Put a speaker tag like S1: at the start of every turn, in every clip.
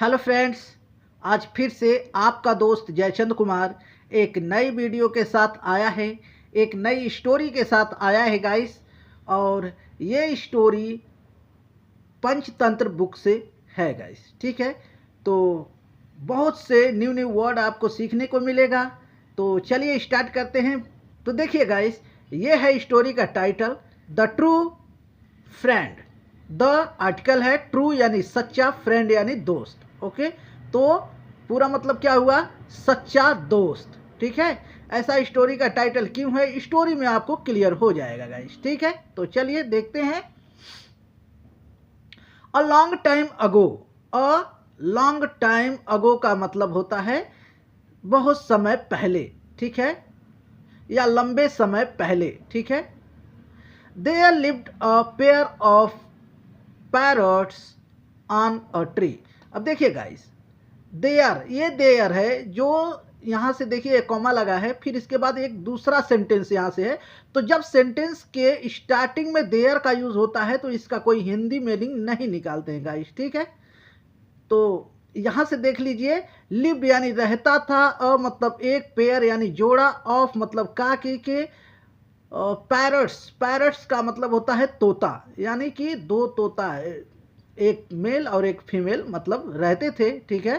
S1: Hello friends, आज फिर से आपका दोस्त जयचंद कुमार एक नई वीडियो के साथ आया है, एक नई स्टोरी के साथ आया है गाइस। और ये स्टोरी पंचतंत्र बुक से है गाइस। ठीक है, तो बहुत से न्यू वर्ड आपको सीखने को मिलेगा। तो चलिए स्टार्ट करते हैं। तो देखिए गाइस, ये है स्टोरी का title, the true friend. The article है ट्रू यानी सच्चा, फ्रेंड यानी दोस्त। ओके, तो पूरा मतलब क्या हुआ, सच्चा दोस्त। ठीक है, ऐसा स्टोरी का टाइटल क्यों है, स्टोरी में आपको क्लियर हो जाएगा गाइस। ठीक है, तो चलिए देखते हैं। A long time ago. A long time ago का मतलब होता है बहुत समय पहले। ठीक है, या लंबे समय पहले। ठीक है, there lived a pair of parrots on a tree. अब देखिए गाइस, देयर, ये देयर है जो यहाँ से देखिए कॉमा लगा है, फिर इसके बाद एक दूसरा सेंटेंस यहाँ से है। तो जब सेंटेंस के स्टार्टिंग में देयर का यूज होता है तो इसका कोई हिंदी मीनिंग नहीं निकालते हैं गाइस। ठीक है, तो यहाँ से देख लीजिए, लिव्ड यानी रहता था, अ मतलब एक, पेयर यानी जोड़ा, ऑफ मतलब का के पैरट्स, पैरट्स का मतलब होता है तोता, यानी कि दो तोता है, एक मेल और एक फीमेल मतलब रहते थे। ठीक है,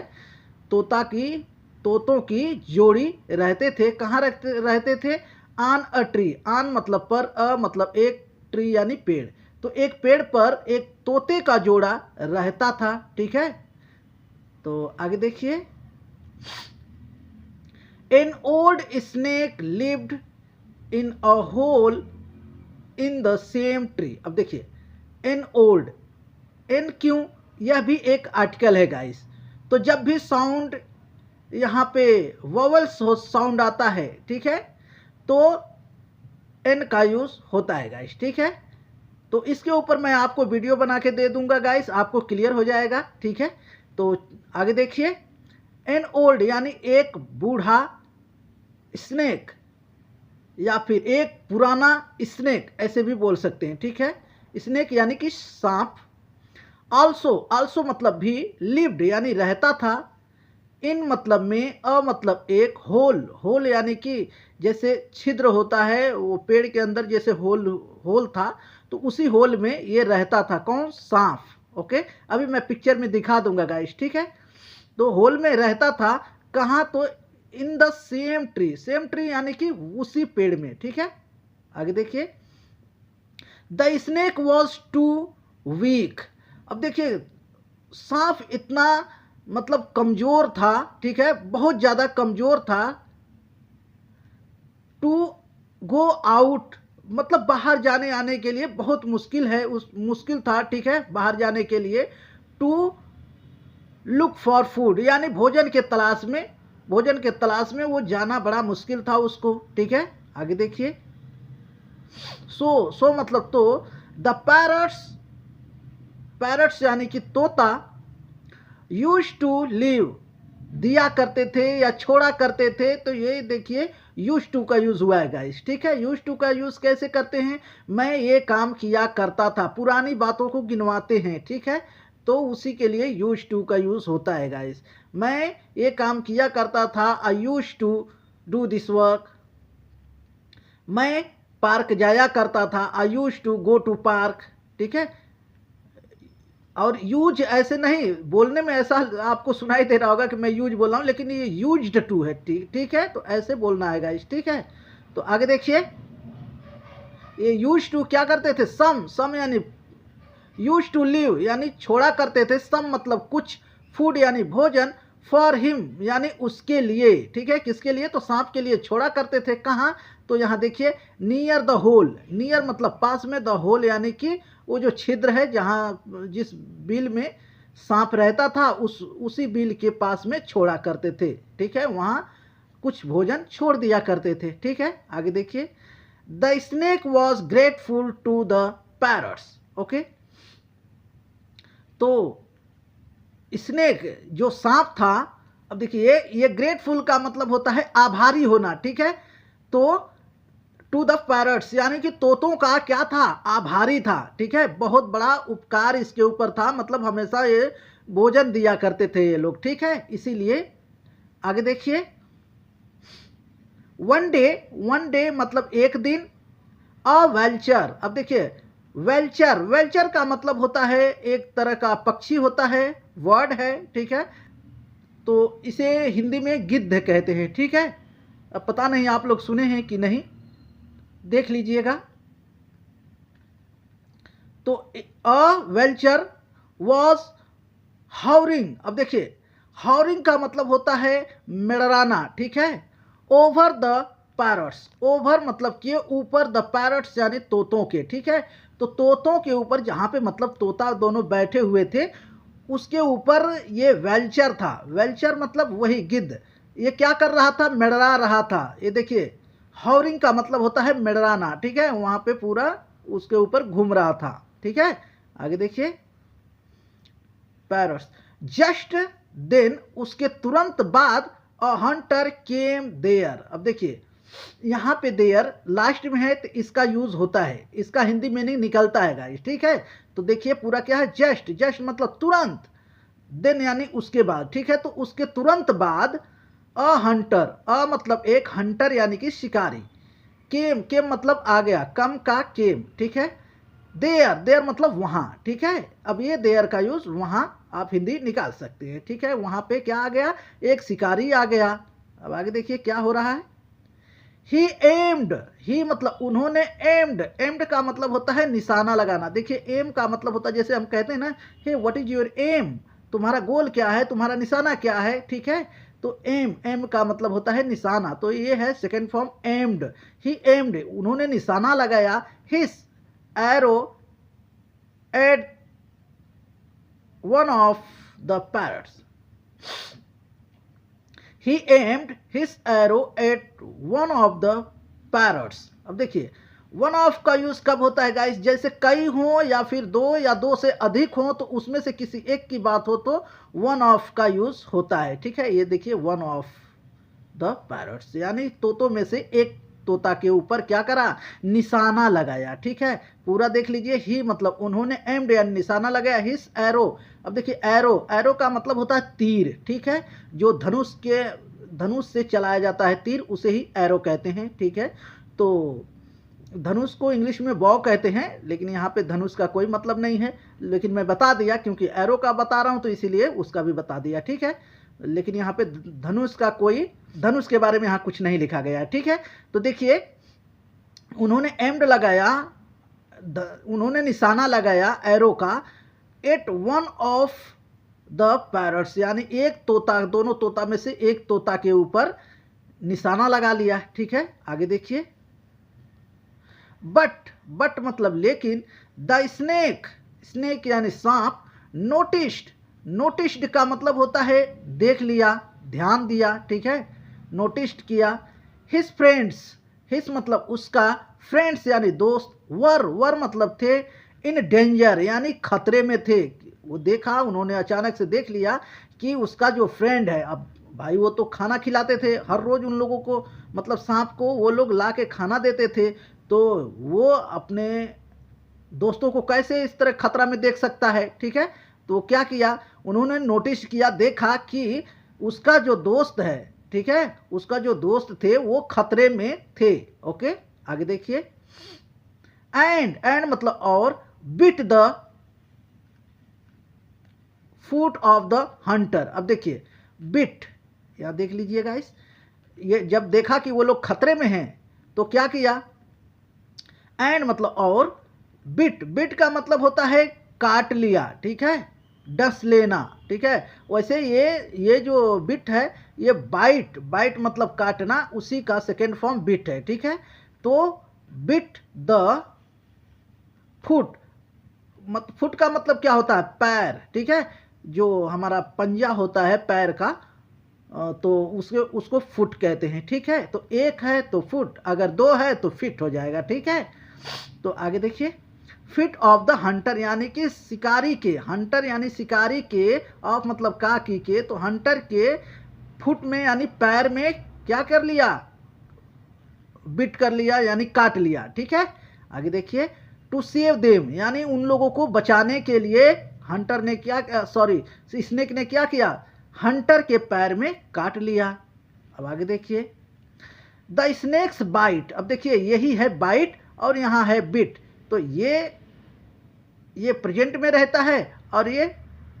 S1: तोतों की जोड़ी रहते थे। कहाँ रहते थे, ऑन अ ट्री। ऑन मतलब पर, अ मतलब एक, ट्री यानी पेड़। तो एक पेड़ पर एक तोते का जोड़ा रहता था। ठीक है, तो आगे देखिए, an old snake lived in a hole in the same tree. अब देखिए, एन ओल्ड, एन क्यों, यह भी एक आर्टिकल है गाइस। तो जब भी साउंड यहाँ पे वोवल्स साउंड आता है, ठीक है, तो एन का यूज होता है गाइस। ठीक है, तो इसके ऊपर मैं आपको वीडियो बना के दे दूंगा गाइस, आपको क्लियर हो जाएगा। ठीक है, तो आगे देखिए, एन ओल्ड यानी एक बूढ़ा, स्नेक या फिर एक पुराना, स्नेक ऐसे भी बोल सकते हैं। ठीक है, स्नेक यानी कि सांप। आल्सो, आल्सो मतलब भी, लिव्ड यानी रहता था, इन मतलब में, अ मतलब एक, होल, होल यानी कि जैसे छिद्र होता है वो पेड़ के अंदर, जैसे होल होल था, तो उसी होल में ये रहता था। कौन, सांप। ओके, अभी मैं पिक्चर में दिखा दूंगा गाइस। ठीक है, तो होल में रहता था कहाँ, तो in the same tree, same tree यानी कि उसी पेड़ में। ठीक है, आगे देखिए, the snake was too weak. अब देखिए, सांप इतना मतलब कमजोर था। ठीक है, बहुत ज्यादा कमजोर था। टू गो आउट मतलब बाहर जाने आने के लिए बहुत मुश्किल है, उस मुश्किल था। ठीक है, बाहर जाने के लिए। टू लुक फॉर फूड यानी भोजन के तलाश में, भोजन के तलाश में वो जाना बड़ा मुश्किल था उसको। ठीक है, आगे देखिए, सो मतलब तो, द पैरट्स, पैरट्स यानी कि तोता, यूज टू लिव दिया करते थे या छोड़ा करते थे। तो ये देखिए, यूज टू का यूज हुआ है गाइस। ठीक है, यूज टू का यूज कैसे करते हैं, मैं ये काम किया करता था, पुरानी बातों को गिनवाते हैं। ठीक है, तो उसी के लिए यूज टू का यूज होता है गाइस। मैं ये काम किया करता था, I use to do this work. मैं पार्क जाया करता था, I use to go to park. ठीक है, और यूज ऐसे नहीं बोलने में, ऐसा आपको सुनाई दे रहा होगा कि मैं यूज बोल रहा हूँ, लेकिन ये यूज्ड टू है। ठीक है, तो ऐसे बोलना है गाइस। ठीक है, तो आगे देखिए, ये यूज टू क्या करते थे, सम यानी यूज टू लिव यानी छोड़ा करते थे, सम मतलब कुछ, फूड यानी भोजन, फॉर हिम यानी उसके लिए। ठीक है, किसके लिए, तो सांप के लिए छोड़ा करते थे। कहाँ, तो यहाँ देखिए, नियर द होल, नियर मतलब पास में, द होल यानी कि वो जो छिद्र है जहाँ जिस बिल में सांप रहता था, उसी बिल के पास में छोड़ा करते थे। ठीक है, वहाँ कुछ भोजन छोड़ दिया करते थे। ठीक है, आगे देखिए, the snake was grateful to the parrots. Okay, तो स्नेक जो सांप था, अब देखिए, ये ग्रेटफुल का मतलब होता है आभारी होना। ठीक है, तो टू द पैरट्स यानी कि तोतों का क्या था, आभारी था। ठीक है, बहुत बड़ा उपकार इसके ऊपर था, मतलब हमेशा ये भोजन दिया करते थे ये लोग, ठीक है। इसीलिए आगे देखिए, वन डे मतलब एक दिन। अ वेल्चर, अब देखिए वेल्चर का मतलब होता है एक तरह का पक्षी होता है, वर्ड है, ठीक है। तो इसे हिंदी में गिद्ध कहते हैं, ठीक है। अब पता नहीं आप लोग सुने हैं कि नहीं, देख लीजिएगा। तो अ वेल्चर वॉज हाउरिंग, अब देखिए हाउरिंग का मतलब होता है मेड़राना, ठीक है। ओवर द पैरट्स, ओवर मतलब के ऊपर, द पैरट्स यानी तोतों के, ठीक है। तो तोतों के ऊपर, जहाँ पे मतलब तोता दोनों बैठे हुए थे उसके ऊपर ये वेल्चर था। वेल्चर मतलब वही गिद्ध, ये क्या कर रहा था, मेड़रा रहा था। ये देखिए हाउरिंग का मतलब होता है मेड़राना, ठीक है। वहाँ पे पूरा उसके ऊपर घूम रहा था, ठीक है। आगे देखिए, पैरट्स जस्ट देन, उसके तुरंत बाद अ हंटर केम देयर। अब देखिए यहाँ पे देयर लास्ट में है तो इसका यूज होता है, इसका हिंदी मीनिंग निकलता है गाइस, ठीक है। तो देखिए पूरा क्या है, जस्ट मतलब तुरंत, देन यानी उसके बाद, ठीक है। तो उसके तुरंत बाद अ हंटर, अ मतलब एक, हंटर यानी कि शिकारी, केम मतलब आ गया, कम का केम, ठीक है। देयर मतलब वहां, ठीक है। अब ये देयर का यूज वहां आप हिंदी निकाल सकते हैं, ठीक है। वहां पे क्या आ गया, एक शिकारी आ गया। अब आगे देखिए क्या हो रहा है, ही एम्ड, ही मतलब उन्होंने, एम्ड का मतलब होता है निशाना लगाना। देखिए एम का मतलब होता है, जैसे हम कहते हैं ना, hey what is your aim, तुम्हारा गोल क्या है, तुम्हारा निशाना क्या है, ठीक है। तो एम का मतलब होता है निशाना, तो ये है second form aimed. He aimed, उन्होंने निशाना लगाया, his arrow at one of the parrots, he aimed his arrow at one of the parrots। अब देखिए वन ऑफ का यूज कब होता है गाइस, जैसे कई हो या फिर दो या दो से अधिक हो, तो उसमें से किसी एक की बात हो तो वन ऑफ का यूज होता है, ठीक है। ये देखिए वन ऑफ द पैरट्स यानी तोतों में से एक तोता के ऊपर क्या करा, निशाना लगाया, ठीक है। पूरा देख लीजिए, ही मतलब उन्होंने, एम्ड यानी निशाना लगाया, हिस एरो, अब देखिए एरो का मतलब होता है तीर, ठीक है। जो धनुष से चलाया जाता है तीर, उसे ही एरो कहते हैं, ठीक है। तो धनुष को इंग्लिश में बॉ कहते हैं, लेकिन यहाँ पे धनुष का कोई मतलब नहीं है, लेकिन मैं बता दिया क्योंकि एरो का बता रहा हूँ तो इसीलिए उसका भी बता दिया, ठीक है। लेकिन यहाँ पे धनुष के बारे में यहाँ कुछ नहीं लिखा गया है, ठीक है। तो देखिए उन्होंने एम्ड लगाया, उन्होंने निशाना लगाया एरो का, at one of the parrots यानी एक तोता, दोनों तोता में से एक तोता के ऊपर निशाना लगा लिया, ठीक है। आगे देखिए, बट मतलब लेकिन, द स्नेक यानी सांप, नोटिस्ड का मतलब होता है देख लिया, ध्यान दिया, ठीक है। नोटिस्ड किया, हिज फ्रेंड्स, हिज मतलब उसका, फ्रेंड्स यानी दोस्त, वर मतलब थे, इन डेंजर यानी खतरे में थे। वो देखा, उन्होंने अचानक से देख लिया कि उसका जो फ्रेंड है, अब भाई वो तो खाना खिलाते थे हर रोज उन लोगों को, मतलब सांप को वो लोग ला के खाना देते थे, तो वो अपने दोस्तों को कैसे इस तरह खतरा में देख सकता है, ठीक है। तो क्या किया, उन्होंने नोटिस किया, देखा कि उसका जो दोस्त है, ठीक है, उसका जो दोस्त थे वो खतरे में थे, ओके। आगे देखिए, एंड मतलब और, bit the foot of the Hunter. अब देखिए बिट, यहां देख लीजिए गाइस, ये जब देखा कि वो लोग खतरे में हैं तो क्या किया, एंड मतलब और, बिट का मतलब होता है काट लिया, ठीक है, डस लेना, ठीक है। वैसे ये जो बिट है, ये बाइट मतलब काटना, उसी का सेकेंड फॉर्म बिट है, ठीक है। तो बिट द फुट का मतलब क्या होता है, पैर, ठीक है। जो हमारा पंजा होता है पैर का, तो उसको फुट कहते हैं, ठीक है। तो एक है तो फुट, अगर दो है तो फिट हो जाएगा, ठीक है। तो आगे देखिए, फिट ऑफ द हंटर यानी कि शिकारी के, हंटर यानी शिकारी के, ऑफ मतलब का की के, तो हंटर के फुट में यानी पैर में क्या कर लिया, बिट कर लिया यानी काट लिया, ठीक है। आगे देखिए, टू सेव देम यानी उन लोगों को बचाने के लिए हंटर ने क्या सॉरी स्नेक ने क्या किया, हंटर के पैर में काट लिया। अब आगे देखिए, द स्नेक्स बाइट। अब देखिए यही है बाइट और यहाँ है बिट, तो ये प्रेजेंट में रहता है और ये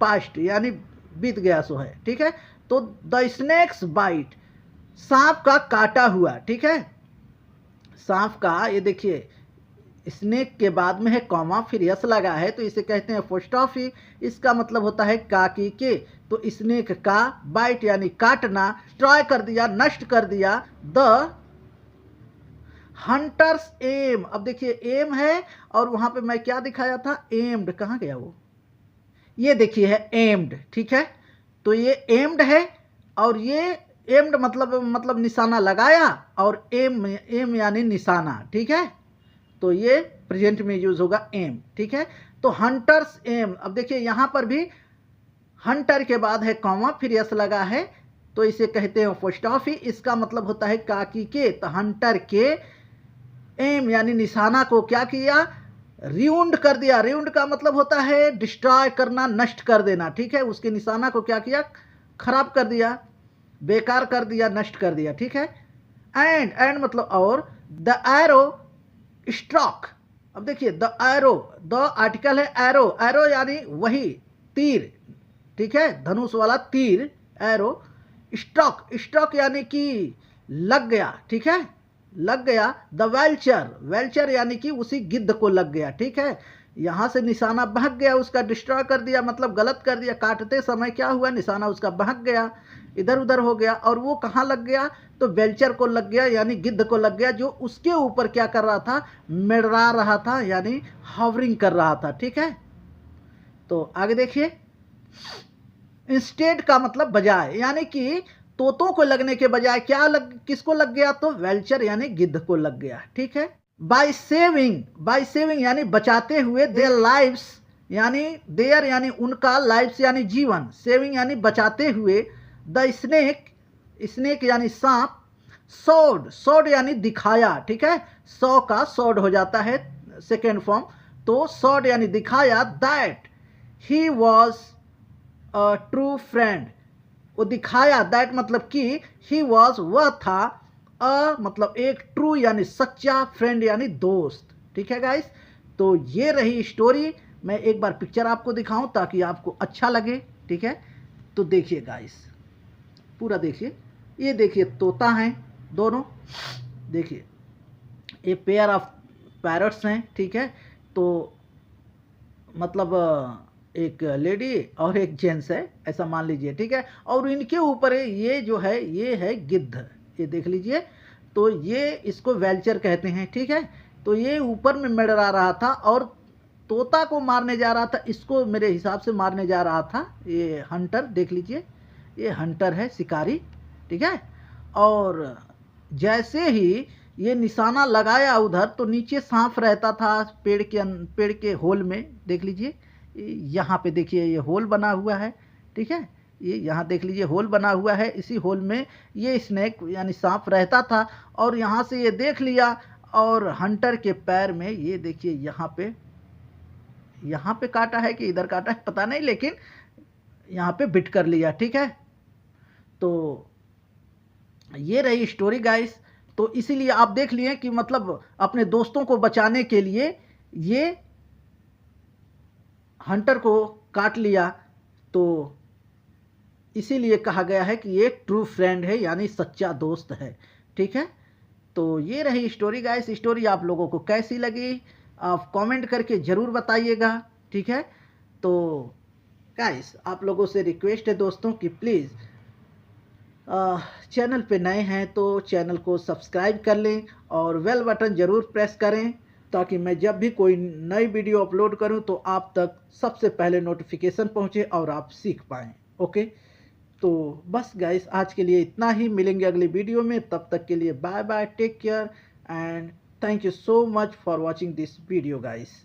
S1: पास्ट यानी बीत गया सो है, ठीक है। तो द स्नेक्स बाइट, सांप का काटा हुआ, ठीक है। सांप का, ये देखिए स्नेक के बाद में है कॉमा, फिर यस लगा है, तो इसे कहते हैं अपोस्ट्रोफी। इसका मतलब होता है काकी के। तो स्नेक का बाइट यानी काटना, ट्रॉय कर दिया, नष्ट कर दिया। The hunter's aim. अब देखिए एम है और वहां पे मैं क्या दिखाया था, एम्ड, कहाँ गया वो, ये देखिए है एम्ड, ठीक है। तो ये एम्ड है और ये एम्ड मतलब निशाना लगाया, और एम यानी निशाना, ठीक है। तो ये प्रेजेंट में यूज होगा एम, ठीक है। तो हंटर्स एम। अब देखिए यहां पर भी हंटर के बाद है कॉमा, फिर यस लगा है, तो इसे कहते हैं अपोस्ट्रोफी। इसका मतलब होता है काकी के। तो हंटर के एम यानी निशाना को क्या किया, रिउंड कर दिया। रिउंड का मतलब होता है डिस्ट्रॉय करना, नष्ट कर देना, ठीक है। उसके निशाना को क्या किया, खराब कर दिया, बेकार कर दिया, नष्ट कर दिया, ठीक है। एंड मतलब और, द एरो स्ट्रोक। अब देखिए द एरो, द आर्टिकल है एरो, एरो यानी वही तीर, ठीक है, धनुष वाला तीर, एरो। स्ट्रोक, स्ट्रोक यानी कि लग गया, ठीक है, लग गया। द वेल्चर, वेल्चर यानी कि उसी गिद्ध को लग गया, ठीक है। यहां से निशाना बहक गया, उसका डिस्ट्रॉय कर दिया, मतलब गलत कर दिया। काटते समय क्या हुआ, निशाना उसका बहक गया, इधर उधर हो गया, और वो कहाँ लग गया, तो वेल्चर को लग गया, यानी गिद्ध को लग गया, जो उसके ऊपर क्या कर रहा था, मंडरा रहा था, यानी हवरिंग कर रहा था, ठीक है। तो आगे देखिए, इंस्टेड का मतलब बजाय, यानी कि तोतों को लगने के बजाय किसको लग गया, तो वेल्चर यानी गिद्ध को लग गया, ठीक है। बाय सेविंग यानी बचाते हुए, देयर लाइव्स यानी देयर यानी उनका, लाइव्स यानी जीवन, सेविंग यानी बचाते हुए। द स्नेक यानी सांप। सॉर्ड यानी दिखाया, ठीक है, सौ का सॉर्ड हो जाता है सेकेंड फॉर्म, तो सॉर्ड यानी दिखाया। That he was a true friend, वो दिखाया, दैट मतलब कि, ही वॉज वह था, मतलब एक ट्रू यानी सच्चा, फ्रेंड यानी दोस्त, ठीक है गाइस। तो ये रही स्टोरी। मैं एक बार पिक्चर आपको दिखाऊं ताकि आपको अच्छा लगे, ठीक है। तो देखिए गाइस, पूरा देखिए, ये देखिए तोता हैं दोनों, देखिए ये पेयर ऑफ पैरट्स हैं, ठीक है। तो मतलब एक लेडी और एक जेंट्स है, ऐसा मान लीजिए, ठीक है। और इनके ऊपर ये जो है, ये है गिद्ध, ये देख लीजिए। तो ये इसको वेल्चर कहते हैं, ठीक है। तो ये ऊपर में मंडरा रहा था और तोता को मारने जा रहा था, इसको मेरे हिसाब से मारने जा रहा था ये हंटर, देख लीजिए ये हंटर है, शिकारी, ठीक है। और जैसे ही ये निशाना लगाया उधर, तो नीचे सांप रहता था पेड़ के होल में, देख लीजिए यहाँ पे देखिए ये होल बना हुआ है, ठीक है। ये यहाँ देख लीजिए होल बना हुआ है, इसी होल में ये स्नेक यानी सांप रहता था। और यहाँ से ये देख लिया, और हंटर के पैर में ये देखिए यहाँ पे काटा है कि इधर काटा है पता नहीं, लेकिन यहाँ पे बिट कर लिया, ठीक है। तो ये रही स्टोरी गाइस। तो इसीलिए आप देख लिए कि मतलब अपने दोस्तों को बचाने के लिए ये हंटर को काट लिया, तो इसीलिए कहा गया है कि ये ट्रू फ्रेंड है, यानी सच्चा दोस्त है, ठीक है। तो ये रही स्टोरी गाइस। स्टोरी आप लोगों को कैसी लगी आप कमेंट करके ज़रूर बताइएगा, ठीक है। तो गाइस आप लोगों से रिक्वेस्ट है दोस्तों कि प्लीज़ चैनल पे नए हैं तो चैनल को सब्सक्राइब कर लें और बेल बटन ज़रूर प्रेस करें, ताकि मैं जब भी कोई नई वीडियो अपलोड करूं तो आप तक सबसे पहले नोटिफिकेशन पहुंचे और आप सीख पाएँ। ओके, तो बस गाइस आज के लिए इतना ही, मिलेंगे अगली वीडियो में, तब तक के लिए bye bye, take care and thank you so much for watching this video guys.